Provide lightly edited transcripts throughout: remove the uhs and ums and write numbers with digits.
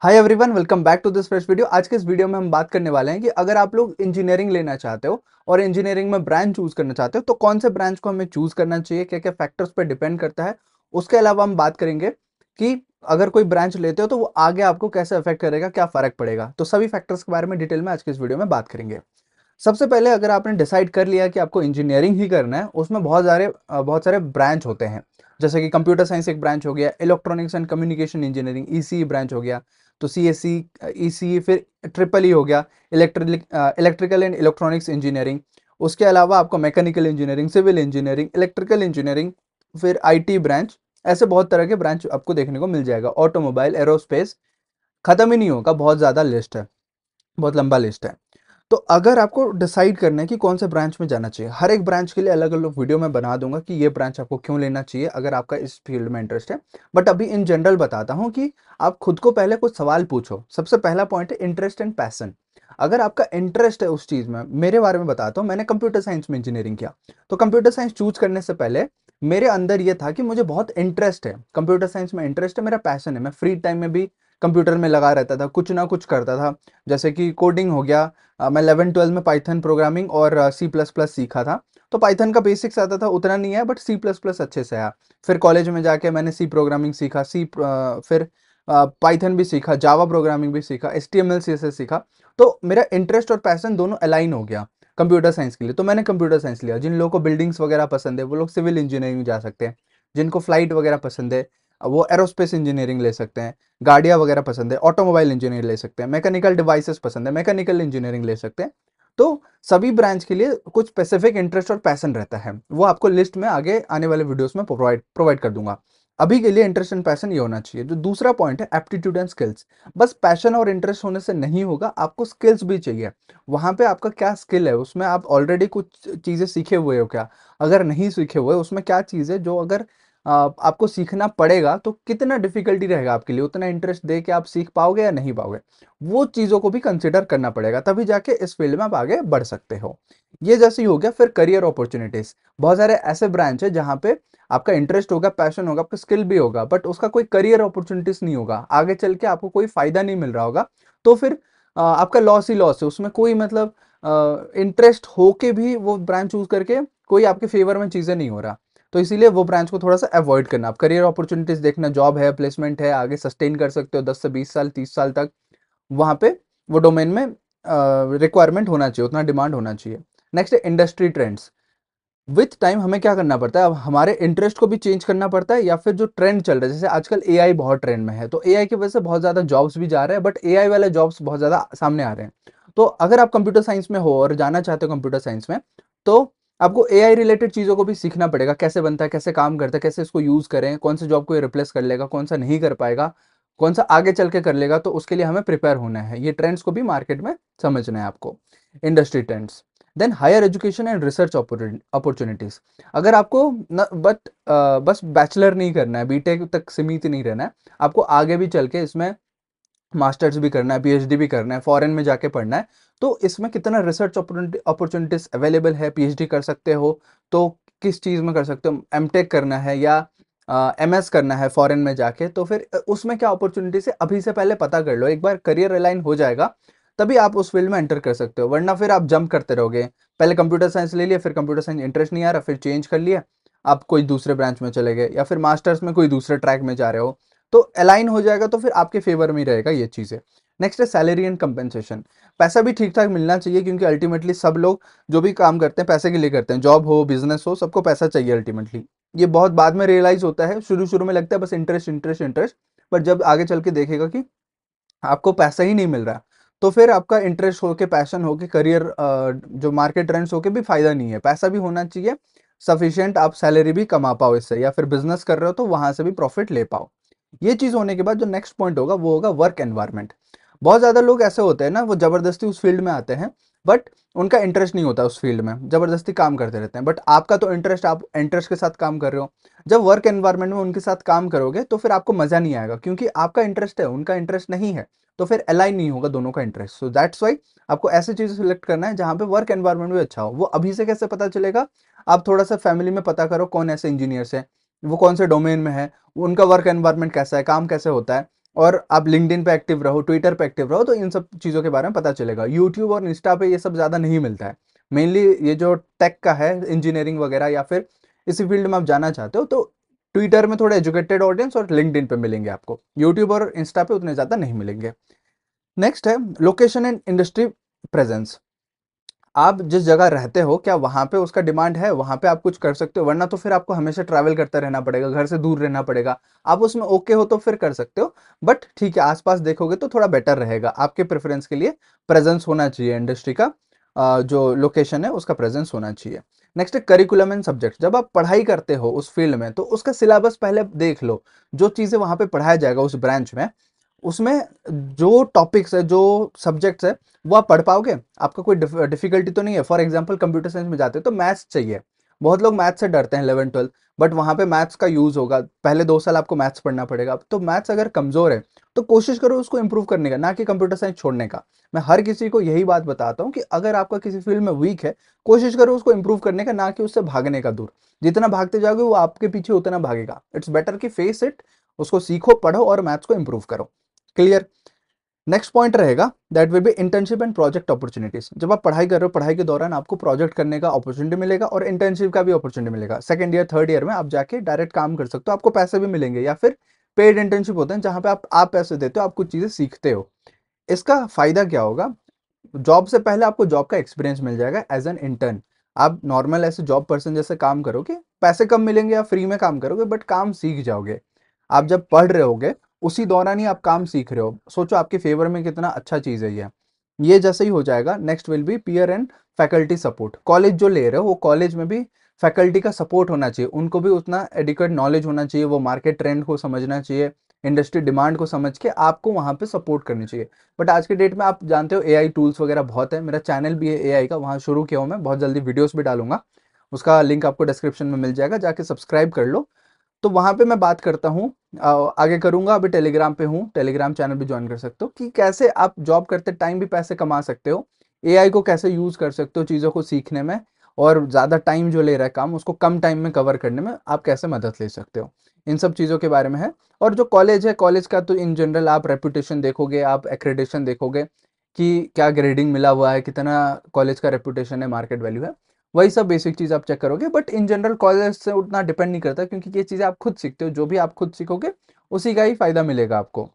Hi everyone, welcome back to this fresh video. आज के इस वीडियो में हम बात करने वाले हैं कि अगर आप लोग इंजीनियरिंग लेना चाहते हो और इंजीनियरिंग में ब्रांच चूज करना चाहते हो तो कौन से ब्रांच को हमें चूज करना चाहिए, क्या क्या फैक्टर्स पर डिपेंड करता है। उसके अलावा हम बात करेंगे कि अगर कोई ब्रांच लेते हो तो वो आगे आपको कैसे अफेक्ट करेगा, क्या फर्क पड़ेगा। तो सभी फैक्टर्स के बारे में डिटेल में आज के इस वीडियो में बात करेंगे। सबसे पहले अगर आपने डिसाइड कर लिया कि आपको इंजीनियरिंग ही करना है, उसमें बहुत सारे ब्रांच होते हैं। जैसे कि कंप्यूटर साइंस एक ब्रांच हो गया, electronics and communication engineering ECE branch हो गया, तो सीएससी ईसीई, फिर ट्रिपल ई हो गया, इलेक्ट्रिकल एंड इलेक्ट्रॉनिक्स इंजीनियरिंग। उसके अलावा आपको mechanical engineering, civil engineering, electrical engineering, फिर आईटी ब्रांच। ऐसे बहुत तरह के ब्रांच आपको देखने को मिल जाएगा। ऑटोमोबाइल, एरोस्पेस, खत्म ही नहीं होगा, बहुत ज़्यादा लिस्ट है, बहुत लंबा लिस्ट है। तो अगर आपको डिसाइड करना है कि कौन से ब्रांच में जाना चाहिए, हर एक ब्रांच के लिए अलग अलग वीडियो मैं बना दूंगा कि ये ब्रांच आपको क्यों लेना चाहिए अगर आपका इस फील्ड में इंटरेस्ट है। बट अभी इन जनरल बताता हूँ कि आप खुद को पहले कुछ सवाल पूछो। सबसे पहला पॉइंट है इंटरेस्ट एंड पैशन। अगर आपका इंटरेस्ट है उस चीज में, मेरे बारे में बताता हूँ, मैंने कंप्यूटर साइंस में इंजीनियरिंग किया। तो कंप्यूटर साइंस चूज करने से पहले मेरे अंदर ये था कि मुझे बहुत इंटरेस्ट है, कंप्यूटर साइंस में इंटरेस्ट है, मेरा पैशन है। मैं फ्री टाइम में भी कंप्यूटर में लगा रहता था, कुछ ना कुछ करता था। जैसे कि कोडिंग हो गया, मैं 11-12 में पाइथन प्रोग्रामिंग और सी प्लस प्लस सीखा था। तो पाइथन का बेसिक्स आता था, उतना नहीं है, बट सी प्लस प्लस अच्छे से आया। फिर कॉलेज में जाके मैंने सी प्रोग्रामिंग सीखा, फिर पाइथन भी सीखा, जावा प्रोग्रामिंग भी सीखा, H T M L C S S सीखा। तो मेरा इंटरेस्ट और पैशन दोनों अलाइन हो गया कंप्यूटर साइंस के लिए। तो मैंने कंप्यूटर साइंस लिया। जिन लोगों को बिल्डिंग्स वगैरह पसंद है वो लोग सिविल इंजीनियरिंग जा सकते हैं। जिनको फ्लाइट वगैरह पसंद है वो एरोस्पेस इंजीनियरिंग ले सकते हैं। गाड़ियाँ वगैरह पसंद है, ऑटोमोबाइल इंजीनियर ले सकते हैं। मैकेनिकल डिवाइसेस पसंद है, मैकेनिकल इंजीनियरिंग ले सकते हैं। तो सभी ब्रांच के लिए कुछ स्पेसिफिक इंटरेस्ट और पैशन रहता है, वो आपको लिस्ट में आगे आने वाले वीडियोस में प्रोवाइड कर दूंगा। अभी के लिए इंटरेस्ट एंड पैशन ये होना चाहिए। जो दूसरा पॉइंट है एप्टीट्यूड एंड स्किल्स। बस पैशन और इंटरेस्ट होने से नहीं होगा, आपको स्किल्स भी चाहिए। वहां पे आपका क्या स्किल है, उसमें आप ऑलरेडी कुछ चीजें सीखे हुए हो क्या। अगर नहीं सीखे हुए, उसमें क्या चीज है जो अगर आपको सीखना पड़ेगा तो कितना डिफिकल्टी रहेगा आपके लिए, उतना इंटरेस्ट दे के आप सीख पाओगे या नहीं पाओगे। वो चीज़ों को भी कंसिडर करना पड़ेगा, तभी जाके इस फील्ड में आप आगे बढ़ सकते हो। ये जैसे ही हो गया। फिर करियर अपॉर्चुनिटीज, बहुत सारे ऐसे ब्रांच है जहाँ पे आपका इंटरेस्ट होगा, पैशन होगा, आपका स्किल भी होगा, बट उसका कोई करियर अपॉर्चुनिटीज नहीं होगा, आगे चल के आपको कोई फायदा नहीं मिल रहा होगा। तो फिर आपका लॉस ही लॉस है, उसमें कोई मतलब इंटरेस्ट होके भी वो ब्रांच चूज करके कोई आपके फेवर में चीज़ें नहीं हो रहा। तो इसीलिए वो ब्रांच को थोड़ा सा अवॉइड करना। आप करियर अपॉर्चुनिटीज देखना, जॉब है, प्लेसमेंट है, आगे सस्टेन कर सकते हो 10 से 20 साल, 30 साल तक। वहाँ पे वो डोमेन में रिक्वायरमेंट होना चाहिए, उतना डिमांड होना चाहिए। नेक्स्ट है इंडस्ट्री ट्रेंड्स। विथ टाइम हमें क्या करना पड़ता है, अब हमारे इंटरेस्ट को भी चेंज करना पड़ता है, या फिर जो ट्रेंड चल रहा है, जैसे आजकल एआई बहुत ट्रेंड में है, तो एआई की वजह से बहुत ज़्यादा जॉब्स भी जा रहे हैं, बट एआई वाले जॉब्स बहुत ज़्यादा सामने आ रहे हैं। तो अगर आप कंप्यूटर साइंस में हो और जाना चाहते हो कंप्यूटर साइंस में, तो आपको एआई रिलेटेड चीज़ों को भी सीखना पड़ेगा, कैसे बनता है, कैसे काम करता है, कैसे इसको यूज़ करें, कौन से जॉब को ये रिप्लेस कर लेगा, कौन सा नहीं कर पाएगा, कौन सा आगे चल के कर लेगा। तो उसके लिए हमें प्रिपेयर होना है, ये ट्रेंड्स को भी मार्केट में समझना है आपको, industry trends. Then higher education and research opportunities. अगर आपको न बट बस बैचलर नहीं करना है, बीटेक तक सीमित नहीं रहना है, आपको आगे भी चल के इसमें मास्टर्स भी करना है, पीएचडी भी करना है, फॉरेन में जाके पढ़ना है, तो इसमें कितना रिसर्च अपॉर्चुनिटीज अवेलेबल है, पीएचडी कर सकते हो। तो किस चीज़ में कर सकते हो, एमटेक करना है या एमएस करना है फॉरेन में जाके, तो फिर उसमें क्या अपॉर्चुनिटीज है अभी से पहले पता कर लो। एक बार करियर अलाइन हो जाएगा तभी आप उस फील्ड में एंटर कर सकते हो, वरना फिर आप जंप करते रहोगे। पहले कंप्यूटर साइंस ले लिया, फिर कंप्यूटर साइंस इंटरेस्ट नहीं आ रहा, फिर चेंज कर लिया, आप कोई दूसरे ब्रांच में चले गए, या फिर मास्टर्स में कोई दूसरे ट्रैक में जा रहे हो। तो अलाइन हो जाएगा तो फिर आपके फेवर में ही रहेगा ये चीज़ें। नेक्स्ट है सैलरी एंड कंपेंसेशन। पैसा भी ठीक ठाक मिलना चाहिए, क्योंकि अल्टीमेटली सब लोग जो भी काम करते हैं पैसे के लिए करते हैं, जॉब हो, बिजनेस हो, सबको पैसा चाहिए अल्टीमेटली। ये बहुत बाद में रियलाइज होता है, शुरू शुरू में लगता है बस इंटरेस्ट इंटरेस्ट इंटरेस्ट, बट जब आगे चल के देखेगा कि आपको पैसा ही नहीं मिल रहा, तो फिर आपका इंटरेस्ट हो के, पैशन हो के, करियर जो मार्केट ट्रेंड्स हो के भी फायदा नहीं है। पैसा भी होना चाहिए सफिशिएंट, आप सैलरी भी कमा पाओ इससे, या फिर बिजनेस कर रहे हो तो वहां से भी प्रॉफिट ले पाओ। ये चीज होने के बाद जो नेक्स्ट पॉइंट होगा वो होगा वर्क एनवायरनमेंट। बहुत ज्यादा लोग ऐसे होते हैं ना, वो जबरदस्ती उस फील्ड में आते हैं, बट उनका इंटरेस्ट नहीं होता उस फील्ड में, जबरदस्ती काम करते रहते हैं। बट आपका तो इंटरेस्ट, आप इंटरेस्ट के साथ काम कर रहे हो। जब वर्क एनवायरनमेंट में उनके साथ काम करोगे तो फिर आपको मजा नहीं आएगा, क्योंकि आपका इंटरेस्ट है, उनका इंटरेस्ट नहीं है। तो फिर अलाइन नहीं होगा दोनों का इंटरेस्ट। सो दैट्स वाई आपको ऐसी चीजें सिलेक्ट करना है जहां पे वर्क एनवायरनमेंट भी अच्छा हो। वो अभी से कैसे पता चलेगा, आप थोड़ा सा फैमिली में पता करो कौन ऐसे इंजीनियर्स हैं, वो कौन से डोमेन में है, उनका वर्क एनवायरनमेंट कैसा है, काम कैसे होता है। और आप लिंक्डइन पे एक्टिव रहो, ट्विटर पे एक्टिव रहो, तो इन सब चीज़ों के बारे में पता चलेगा। यूट्यूब और इंस्टा पे ये सब ज़्यादा नहीं मिलता है। मेनली ये जो टेक का है, इंजीनियरिंग वगैरह या फिर इसी फील्ड में आप जाना चाहते हो, तो ट्विटर में थोड़े एजुकेटेड ऑडियंस और लिंक्डइन पे मिलेंगे आपको। यूट्यूब और इंस्टा पे उतने ज़्यादा नहीं मिलेंगे। नेक्स्ट है लोकेशन एंड इंडस्ट्री प्रेजेंस। आप जिस जगह रहते हो, क्या वहां पे उसका डिमांड है, वहां पे आप कुछ कर सकते हो, वरना तो फिर आपको हमेशा ट्रैवल करते रहना पड़ेगा, घर से दूर रहना पड़ेगा। आप उसमें ओके हो तो फिर कर सकते हो, बट ठीक है, आसपास देखोगे तो थोड़ा बेटर रहेगा। आपके प्रेफरेंस के लिए प्रेजेंस होना चाहिए इंडस्ट्री का, जो लोकेशन है उसका प्रेजेंस होना चाहिए। नेक्स्ट है करिकुलम एंड सब्जेक्ट। जब आप पढ़ाई करते हो उस फील्ड में, तो उसका सिलेबस पहले देख लो। जो चीज़ें वहां पे पढ़ाया जाएगा उस ब्रांच में, उसमें जो टॉपिक्स है, जो सब्जेक्ट्स है, वो आप पढ़ पाओगे? आपका कोई डिफिकल्टी तो नहीं है? फॉर एग्जांपल कंप्यूटर साइंस में जाते हो तो मैथ्स चाहिए। बहुत लोग मैथ्स से डरते हैं 11 12, बट वहां पे मैथ्स का यूज होगा। पहले 2 साल आपको मैथ्स पढ़ना पड़ेगा। तो मैथ्स अगर कमजोर है तो कोशिश करो उसको इंप्रूव करने का, ना कि कंप्यूटर साइंस छोड़ने का। मैं हर किसी को यही बात बताता हूँ कि अगर आपका किसी फील्ड में वीक है, कोशिश करो उसको इंप्रूव करने का, ना कि उससे भागने का दूर। जितना भागते जाओगे वो आपके पीछे उतना भागेगा। इट्स बेटर कि फेस इट, उसको सीखो, पढ़ो और मैथ्स को इंप्रूव करो। क्लियर? नेक्स्ट पॉइंट रहेगा that will be internship and project opportunities. जब आप पढ़ाई कर रहे हो, पढ़ाई के दौरान आपको प्रोजेक्ट करने का अपॉर्चुनिटी मिलेगा और इंटर्नशिप का भी अपॉर्चुनिटी मिलेगा। सेकंड ईयर थर्ड ईयर में आप जाके डायरेक्ट काम कर सकते हो, आपको पैसे भी मिलेंगे। या फिर पेड इंटर्नशिप होते हैं जहां पे आप पैसे देते हो, आप कुछ चीजें सीखते हो। इसका फायदा क्या होगा? जॉब से पहले आपको जॉब का एक्सपीरियंस मिल जाएगा एज एन इंटर्न। आप नॉर्मल ऐसे जॉब पर्सन जैसे काम करोगे, पैसे कम मिलेंगे या फ्री में काम करोगे, बट काम सीख जाओगे। आप जब पढ़ रहे होगे उसी दौरान ही आप काम सीख रहे हो। सोचो आपके फेवर में कितना अच्छा चीज़ है ये जैसे ही हो जाएगा। Next will be peer and faculty support. College जो ले रहे हो वो कॉलेज में भी फैकल्टी का सपोर्ट होना चाहिए, उनको भी उतना एडिक्वेट नॉलेज होना चाहिए, वो मार्केट ट्रेंड को समझना चाहिए, इंडस्ट्री डिमांड को समझ के आपको वहाँ पे सपोर्ट करनी चाहिए। बट आज के डेट में आप जानते हो एआई टूल्स वगैरह बहुत है। मेरा चैनल भी है एआई का, वहाँ शुरू किया हूँ मैं, बहुत जल्दी वीडियोस भी डालूंगा। उसका लिंक आपको डिस्क्रिप्शन में मिल जाएगा, जाके सब्सक्राइब कर लो। तो वहाँ पे मैं बात करता हूँ, आगे करूंगा। अभी टेलीग्राम पे हूँ, टेलीग्राम चैनल भी ज्वाइन कर सकते हो, कि कैसे आप जॉब करते टाइम भी पैसे कमा सकते हो, एआई को कैसे यूज कर सकते हो चीज़ों को सीखने में, और ज़्यादा टाइम जो ले रहा है काम, उसको कम टाइम में कवर करने में आप कैसे मदद ले सकते हो। इन सब चीज़ों के बारे में है। और जो कॉलेज है, कॉलेज का तो इन जनरल आप रेपुटेशन देखोगे, आप एक्रेडिटेशन देखोगे कि क्या ग्रेडिंग मिला हुआ है, कितना कॉलेज का रेपुटेशन है, मार्केट वैल्यू है, वही सब बेसिक चीज़ आप चेक करोगे। बट इन जनरल कॉलेज से उतना डिपेंड नहीं करता, क्योंकि ये चीज़ें आप खुद सीखते हो। जो भी आप खुद सीखोगे उसी का ही फायदा मिलेगा आपको।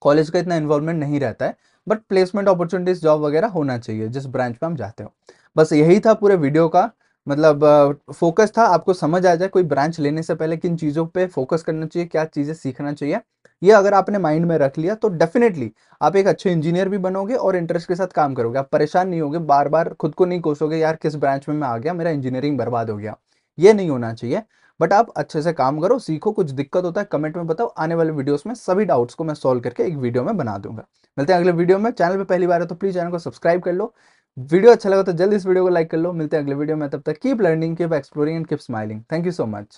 कॉलेज का इतना इन्वॉल्वमेंट नहीं रहता है। बट प्लेसमेंट अपॉर्चुनिटीज, जॉब वगैरह होना चाहिए जिस ब्रांच में हम जाते हो। बस यही था पूरे वीडियो का मतलब फोकस था, आपको समझ आ जाए कोई ब्रांच लेने से पहले किन चीज़ों पे फोकस करना चाहिए, क्या चीज़ें सीखना चाहिए। ये अगर आपने माइंड में रख लिया तो डेफिनेटली आप एक अच्छे इंजीनियर भी बनोगे और इंटरेस्ट के साथ काम करोगे। आप परेशान नहीं होगे, बार बार खुद को नहीं कोसोगे यार किस ब्रांच में मैं आ गया, मेरा इंजीनियरिंग बर्बाद हो गया। ये नहीं होना चाहिए। बट आप अच्छे से काम करो, सीखो। कुछ दिक्कत होता है कमेंट में बताओ, आने वाले वीडियोस में सभी डाउट्स को मैं सॉल्व करके एक वीडियो में बना दूंगा। मिलते हैं अगले वीडियो में। चैनल पे पहली बार है तो प्लीज चैनल को सब्सक्राइब कर लो। वीडियो अच्छा लगा तो जल्दी इस वीडियो को लाइक कर लो। मिलते हैं अगले वीडियो में, तब तक keep learning, keep exploring and keep smiling. Thank you so much.